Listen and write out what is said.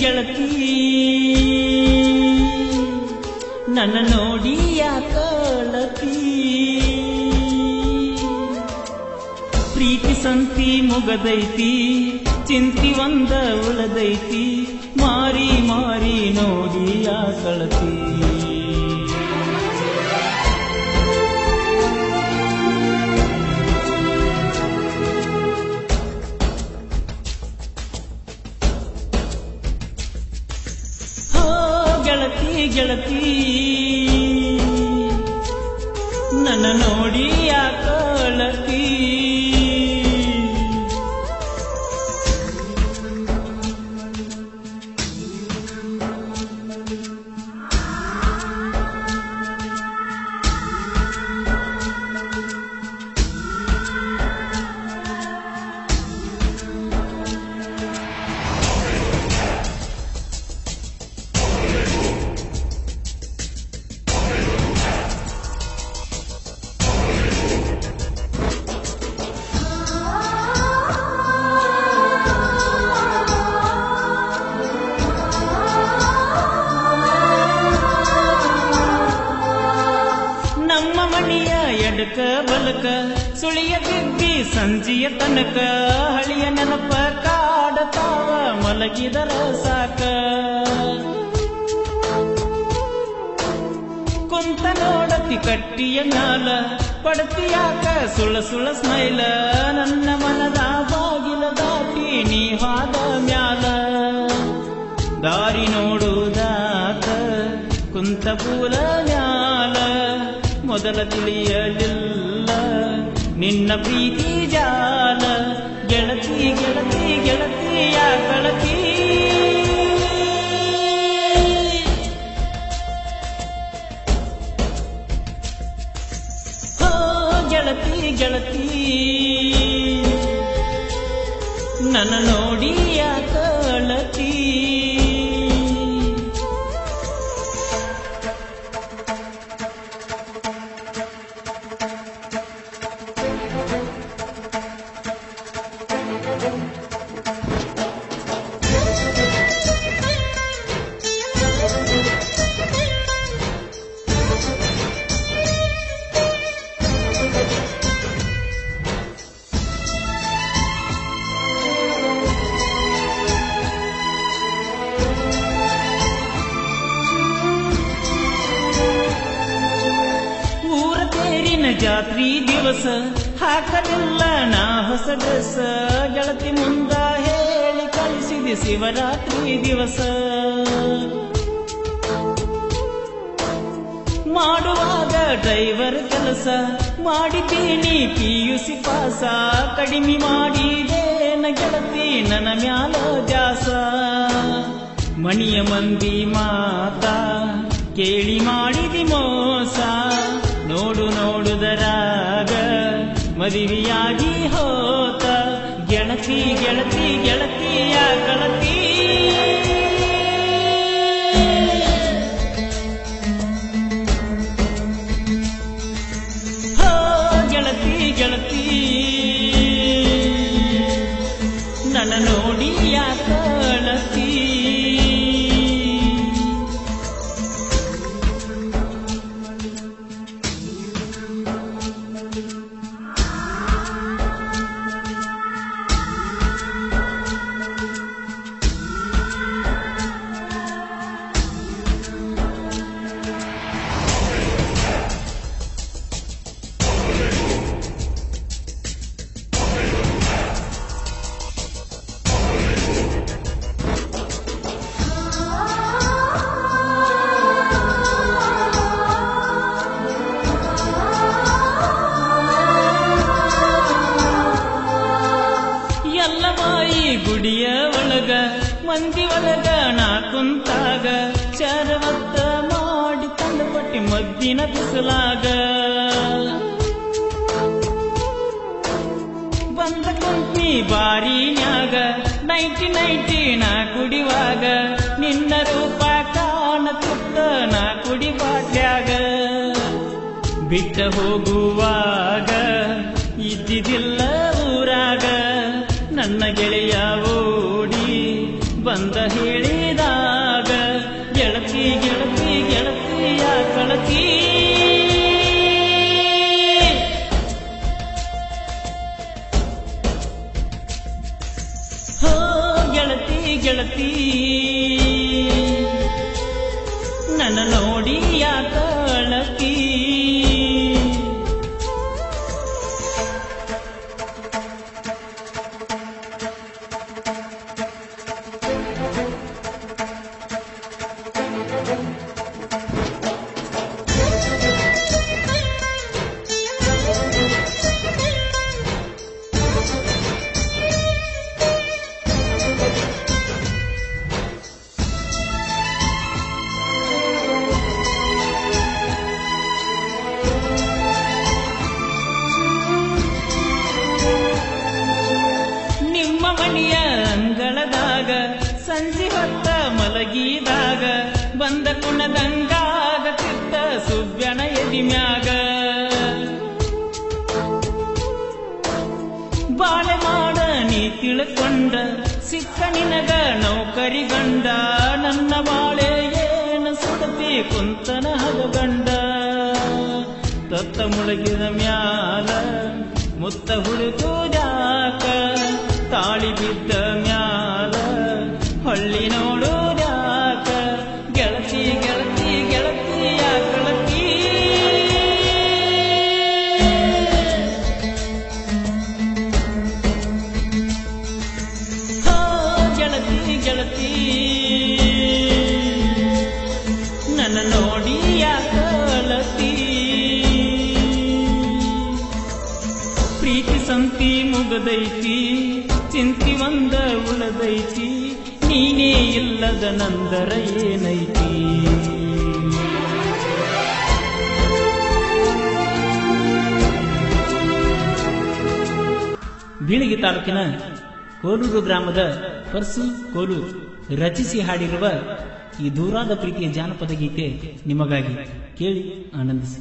ಗೆಳತಿ ನನ್ನ ನೋಡಿ ಯಾಕಳತಿ ಪ್ರೀತಿ ಸಂತಿ ಮುಗದೈತಿ ಚಿಂತಿ ಒಂದ ಉಳದೈತಿ ಮಾರಿ ಮಾರಿ ನೋಡಿ ಯಾಕಳತಿ ಗೆಳತಿ ನನ್ನ ನೋಡಿ ಯಾಕಳತಿ ಎಡಕ ಬಲಕ ಸುಳಿಯ ಬಿದ್ದಿ ಸಂಜಿಯ ತನಕ ಹಳಿಯ ನೆನಪ ಕಾಡತಾವ ಮಲಗಿದರ ಸಾಕ ಕುಂತ ನೋಡತಿ ಕಟ್ಟಿಯ ಮ್ಯಾಲ ಪಡತಿಯಾಕ ಸುಳ ಸುಳ ಸ್ಮೈಲ ನನ್ನ ಮನದ ಬಾಗಿಲ ದಾಟಿ ನೀ ಹಾದ ಮ್ಯಾಲ ದಾರಿ ನೋಡುವುದಾತ ಕುಂತ ಪೂಲ ಮ್ಯಾಲ ಮೊದಲ ತಿಳಿಯಲಿಲ್ಲ ನಿನ್ನ ಪ್ರೀತಿ ಜಾಲ ಗೆಳತಿ ಗೆಳತಿ ಗೆಳತಿ ಯಾಕಳತಿ ಹೋ ಗೆಳತಿ ಗೆಳತಿ ನನ್ನ ನೋಡಿ ಯಾಕಳತಿ ಜಾತ್ರಿ ದಿವಸ ಹಾಕಲಿಲ್ಲ ನಾ ಹೊಸ ಡ್ರೆಸ್ ಗೆಳತಿ ಮುಂದ ಹೇಳಿ ಕಳಿಸಿದೆ ಶಿವರಾತ್ರಿ ದಿವಸ ಮಾಡುವಾಗ ಡ್ರೈವರ್ ಕೆಲಸ ಮಾಡಿದ್ದೀನಿ PUC ಪಾಸ ಕಡಿಮೆ ಮಾಡಿದೇನ ಗೆಳತಿ ನನ್ನ ಮ್ಯಾಲ ಜಾಸ ಮಣಿಯ ಮಂದಿ ಮಾತಾ ಕೇಳಿ ಮಾಡಿದಿ ಮೋಸ ನೋಡು ನೋಡುದರಾಗ ಮದುವೆಯಾಗಿ ಹೋತ ಗೆಳತಿ ಗೆಳತಿ ಗೆಳತಿ ಯಾಕಳತಿ ಹೋ ಗೆಳತಿ ಗೆಳತಿ ನನ್ನ ನೋಡಿ ಯಾಕಳತಿ ಗುಡಿಯ ಒಳಗ ಮಂದಿ ಒಳಗ ನಾ ಕುಂತಾಗ ಚರವತ್ತ ಮಾಡಿ ತಂಡಪಟ್ಟಿ ಮದ್ದಿನ ಬಿಸಲಾಗ ಬಂದ ಕುಂತಿ ಬಾರಿನ್ಯಾಗ 90 ನಾ ಕುಡಿವಾಗ ನಿನ್ನ ರೂಪ ಕಾಣತಿತ್ತ ನಾ ಕುಡಿ ಬಾಟ್ಯಾಗ ಬಿಟ್ಟ ಹೋಗುವಾಗ ಇದ್ದಿದ್ದಿಲ್ಲ ಊರಾಗ ನನ್ನ ಗೆಳೆಯ ಓಡಿ ಬಂದ ಹೇಳಿ ಗೆಳತಿ ಹೋ ಗೆಳತಿ ಗೆಳತಿ ನನ್ನ ನೋಡಿ ಯಾಕ ಅಳತಿ ಮಣಿಯ ಅಂಗಳದಾಗ ಸಂಜೆ ಹೊತ್ತ ಮಲಗಿದಾಗ ಬಂದ ಕುಣದಂಗಾಗತಿದ್ದ ಸುಬ್ಯನ ಎದಿಮ್ಯಾಗ ಬಾಳೆ ಮಾಡ ನೀ ತಿಳ್ಕೊಂಡ ಸಿಕ್ಕ ನಿನಗ ನೌಕರಿ ಗಂಡ ನನ್ನ ಬಾಳೆ ಏನು ಸುಡತಿ ಕುಂತನ ಹದಗಂಡ ತತ್ತ ಮುಳಗಿದ ಮ್ಯಾಲ ಮುತ್ತ ಹುಡುಕುದಾಕ ತಾಳಿ ಬಿದ್ದ ಮ್ಯಾಲ ಹೊಳ್ಳಿ ನೋಡುದಾಕ ಗೆಳತಿ ಗೆಳತಿ ಗೆಳತಿಯ ಗೆಳತಿ ಹೋ ಗೆಳತಿ ಗೆಳತಿ ನನ್ನ ನೋಡಿ ಯಾಕಳತಿ ಪ್ರೀತಿ ಸಂತಿ ಮುಗದೈತಿ ಚಿಂತಿ ಒಂದ ಉಳದೈತಿ ನೀನೇ ಇಲ್ಲದ ನಂದರ ಏನೈತಿ ಬೀಳಗಿ ತಾಲೂಕಿನ ಕೋಲೂರು ಗ್ರಾಮದ ಪರ್ಸು ಕೋಲೂರು ರಚಿಸಿ ಹಾಡಿರುವ ಈ ದೂರಾದ ಪ್ರೀತಿಯ ಜಾನಪದ ಗೀತೆ ನಿಮಗಾಗಿ ಕೇಳಿ ಆನಂದಿಸಿ.